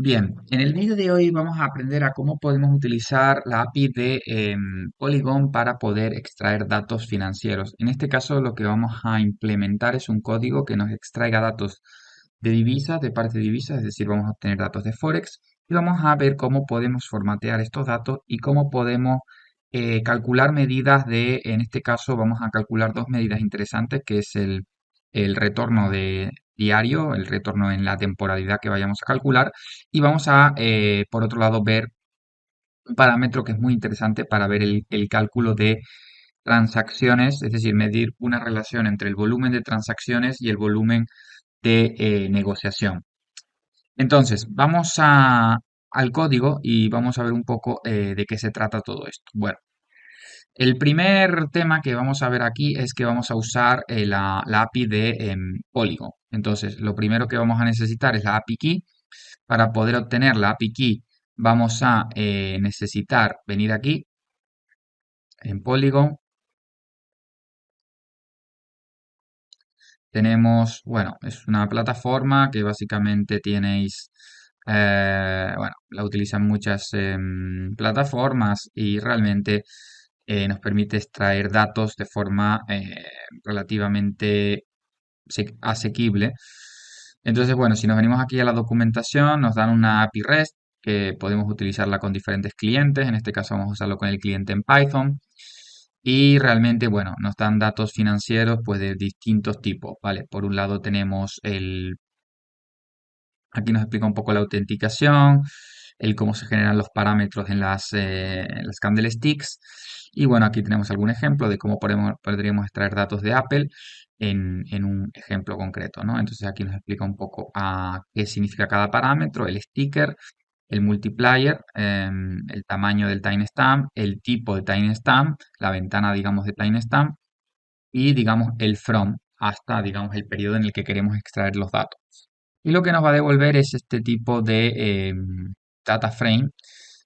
Bien, en el vídeo de hoy vamos a aprender a cómo podemos utilizar la API de Polygon para poder extraer datos financieros. En este caso lo que vamos a implementar es un código que nos extraiga datos de divisas, de pares de divisas, es decir, vamos a obtener datos de Forex y vamos a ver cómo podemos formatear estos datos y cómo podemos calcular medidas en este caso vamos a calcular dos medidas interesantes, que es el retorno de diario, el retorno en la temporalidad que vayamos a calcular y vamos a, por otro lado, ver un parámetro que es muy interesante para ver el cálculo de transacciones, es decir, medir una relación entre el volumen de transacciones y el volumen de negociación. Entonces, al código y vamos a ver un poco de qué se trata todo esto. Bueno, el primer tema que vamos a ver aquí es que vamos a usar la API de Polygon. Entonces, lo primero que vamos a necesitar es la API Key. Para poder obtener la API Key vamos a necesitar venir aquí en Polygon. Tenemos, bueno, es una plataforma que básicamente tenéis, bueno, la utilizan muchas plataformas y realmente nos permite extraer datos de forma relativamente asequible. Entonces, bueno, si nos venimos aquí a la documentación, nos dan una API REST que podemos utilizarla con diferentes clientes. En este caso vamos a usarlo con el cliente en Python. Y realmente, bueno, nos dan datos financieros pues de distintos tipos, ¿vale? Por un lado tenemos aquí nos explica un poco la autenticación, el cómo se generan los parámetros en las candlesticks. Y bueno, aquí tenemos algún ejemplo de cómo podríamos extraer datos de Apple en un ejemplo concreto, ¿no? Entonces aquí nos explica un poco qué significa cada parámetro, el sticker, el multiplier, el tamaño del timestamp, el tipo de timestamp, la ventana, digamos, de timestamp y, digamos, el from hasta, digamos, el periodo en el que queremos extraer los datos. Y lo que nos va a devolver es este tipo de data frame,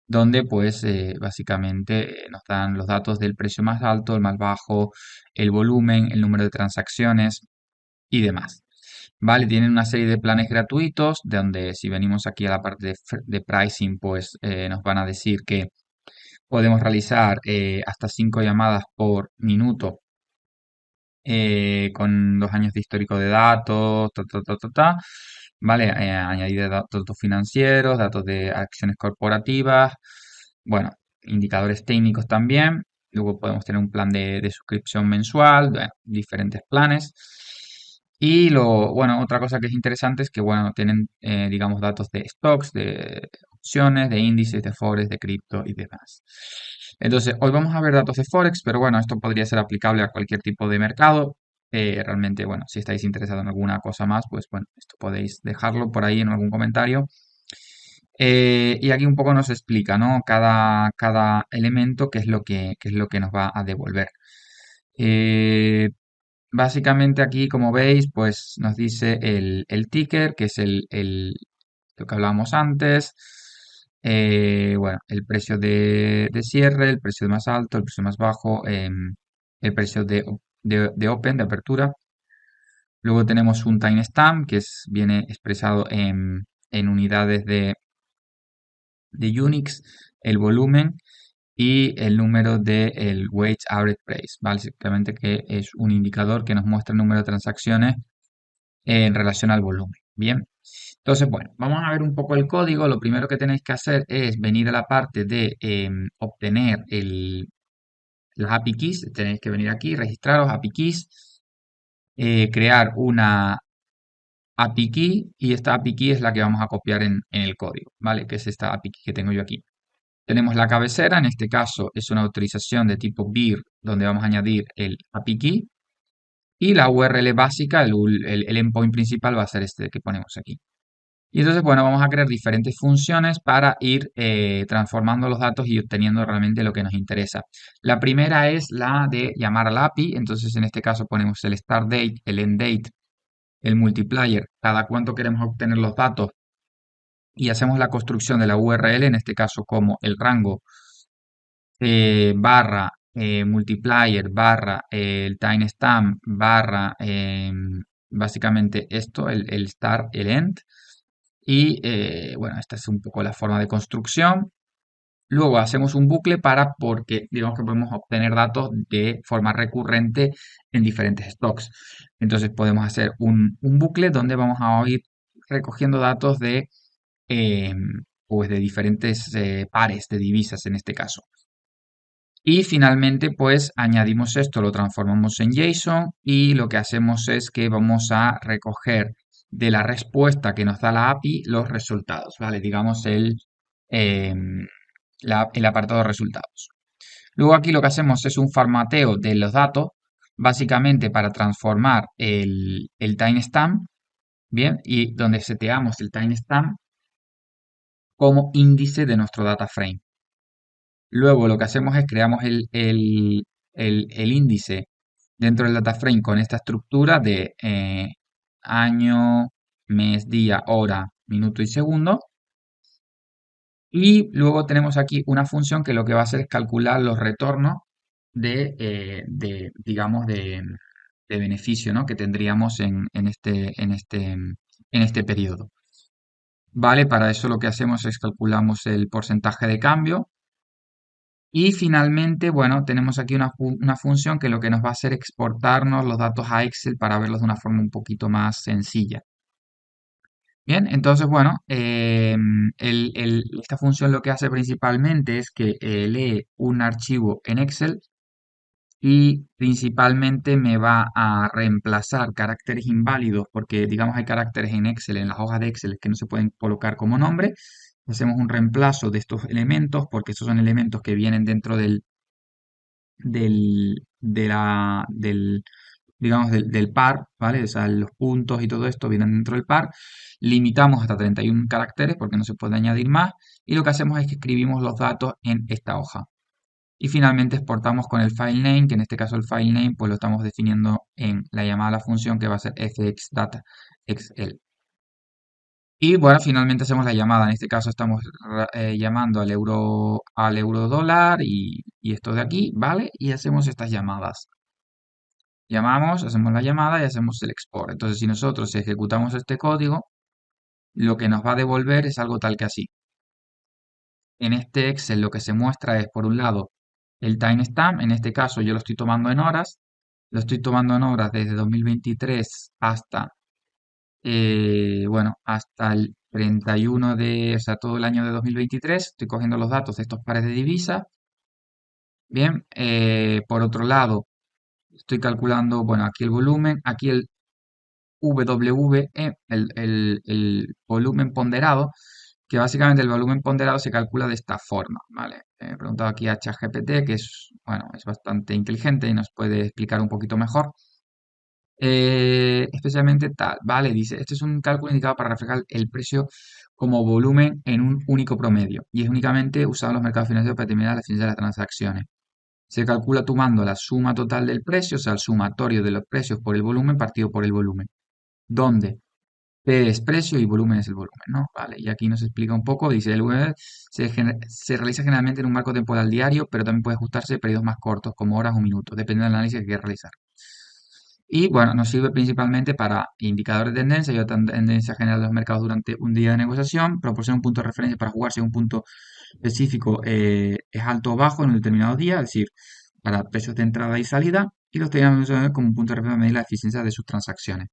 donde pues básicamente nos dan los datos del precio más alto, el más bajo, el volumen, el número de transacciones y demás. Vale, tienen una serie de planes gratuitos, donde si venimos aquí a la parte de pricing, pues nos van a decir que podemos realizar hasta 5 llamadas por minuto con 2 años de histórico de datos, ¿vale? Añadir datos financieros, datos de acciones corporativas, bueno, indicadores técnicos también. Luego podemos tener un plan de suscripción mensual, bueno, diferentes planes. Y bueno, otra cosa que es interesante es que, bueno, tienen, digamos, datos de stocks, de opciones, de índices, de forex, de cripto y demás. Entonces, hoy vamos a ver datos de Forex, pero bueno, esto podría ser aplicable a cualquier tipo de mercado. Realmente, bueno, si estáis interesados en alguna cosa más, pues bueno, esto podéis dejarlo por ahí en algún comentario. Y aquí un poco nos explica, ¿no? Cada elemento, qué es lo que nos va a devolver. Eh, Básicamente aquí, como veis, pues nos dice el ticker, que es lo que hablábamos antes. Bueno, el precio de cierre, el precio más alto, el precio más bajo, el precio de open, de apertura. Luego tenemos un timestamp, viene expresado en unidades de Unix, el volumen y el número del weighted average price, básicamente que es un indicador que nos muestra el número de transacciones en relación al volumen. Bien, entonces, bueno, vamos a ver un poco el código. Lo primero que tenéis que hacer es venir a la parte de obtener las API keys. Tenéis que venir aquí, registraros, API keys, crear una API key y esta API key es la que vamos a copiar en el código, ¿vale? Que es esta API key que tengo yo aquí. Tenemos la cabecera, en este caso es una autorización de tipo BIR, donde vamos a añadir el API key. Y la URL básica, el endpoint principal va a ser este que ponemos aquí. Y entonces, bueno, vamos a crear diferentes funciones para ir transformando los datos y obteniendo realmente lo que nos interesa. La primera es la de llamar al API. Entonces, en este caso ponemos el start date, el end date, el multiplier, cada cuánto queremos obtener los datos y hacemos la construcción de la URL, en este caso como el rango barra multiplier barra el timestamp barra básicamente esto, el start, el end. Y bueno, esta es un poco la forma de construcción. Luego hacemos un bucle porque digamos que podemos obtener datos de forma recurrente en diferentes stocks. Entonces podemos hacer un bucle donde vamos a ir recogiendo datos eh, pues de diferentes pares de divisas en este caso. Y finalmente, pues añadimos esto, lo transformamos en JSON y lo que hacemos es que vamos a recoger de la respuesta que nos da la API los resultados, ¿vale? Digamos em, el apartado de resultados. Luego aquí lo que hacemos es un formateo de los datos, básicamente para transformar el timestamp, ¿bien? Y donde seteamos el timestamp como índice de nuestro data frame. Luego lo que hacemos es creamos el índice dentro del data frame con esta estructura de año, mes, día, hora, minuto y segundo. Y luego tenemos aquí una función que lo que va a hacer es calcular los retornos digamos, de beneficio, ¿no? Que tendríamos en este periodo. ¿Vale? Para eso lo que hacemos es calculamos el porcentaje de cambio. Y finalmente, bueno, tenemos aquí una función que lo que nos va a hacer es exportarnos los datos a Excel para verlos de una forma un poquito más sencilla. Bien, entonces, bueno, esta función lo que hace principalmente es que lee un archivo en Excel y principalmente me va a reemplazar caracteres inválidos porque, digamos, hay caracteres en Excel, en las hojas de Excel que no se pueden colocar como nombre. Hacemos un reemplazo de estos elementos porque estos son elementos que vienen dentro digamos, del par, ¿vale? O sea, los puntos y todo esto vienen dentro del par. Limitamos hasta 31 caracteres porque no se puede añadir más. Y lo que hacemos es que escribimos los datos en esta hoja. Y finalmente exportamos con el file name, que en este caso el file name pues lo estamos definiendo en la llamada a la función que va a ser fxDataXL. Y bueno, finalmente hacemos la llamada. En este caso estamos llamando al euro dólar y esto de aquí, ¿vale? Y hacemos estas llamadas. Llamamos, hacemos la llamada y hacemos el export. Entonces, si nosotros ejecutamos este código, lo que nos va a devolver es algo tal que así. En este Excel lo que se muestra es, por un lado, el timestamp. En este caso yo lo estoy tomando en horas. Lo estoy tomando en horas desde 2023 hasta, bueno, hasta el 31 o sea, todo el año de 2023. Estoy cogiendo los datos de estos pares de divisas. Bien, por otro lado, estoy calculando, bueno, aquí el volumen, aquí el WE, el volumen ponderado, que básicamente el volumen ponderado se calcula de esta forma, ¿vale? He preguntado aquí a ChatGPT, que es, bueno, es bastante inteligente y nos puede explicar un poquito mejor. Especialmente tal, ¿vale? Dice, este es un cálculo indicado para reflejar el precio como volumen en un único promedio y es únicamente usado en los mercados financieros para determinar la eficiencia de las transacciones. Se calcula tomando la suma total del precio, o sea, el sumatorio de los precios por el volumen partido por el volumen. ¿Dónde? P es precio y volumen es el volumen, ¿no? Vale, y aquí nos explica un poco, dice, el web se realiza generalmente en un marco temporal diario, pero también puede ajustarse a periodos más cortos, como horas o minutos, dependiendo del análisis que quiera realizar. Y bueno, nos sirve principalmente para indicadores de tendencia y otra tendencia general de los mercados durante un día de negociación, proporciona un punto de referencia para jugar si un punto específico es alto o bajo en un determinado día, es decir, para precios de entrada y salida, y los tenemos como un punto de referencia para medir la eficiencia de sus transacciones.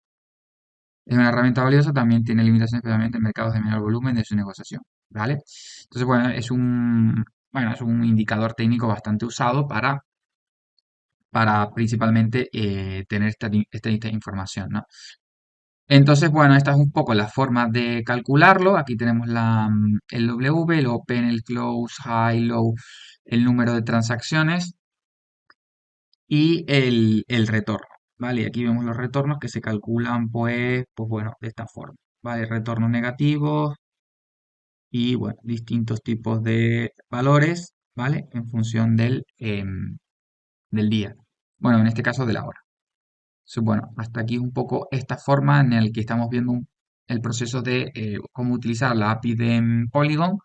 Es una herramienta valiosa, también tiene limitaciones especialmente en mercados de menor volumen de su negociación, ¿vale? Entonces, bueno, es un indicador técnico bastante usado para principalmente tener esta información, ¿no? Entonces, bueno, esta es un poco la forma de calcularlo. Aquí tenemos el W, el Open, el Close, High, Low, el número de transacciones y el retorno, ¿vale? Y aquí vemos los retornos que se calculan, pues bueno, de esta forma, ¿vale? Retornos negativos y, bueno, distintos tipos de valores, ¿vale? En función del día. Bueno, en este caso de la hora. Bueno, hasta aquí un poco esta forma en la que estamos viendo el proceso de cómo utilizar la API de Polygon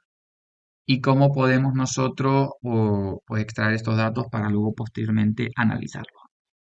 y cómo podemos nosotros pues, extraer estos datos para luego posteriormente analizarlos.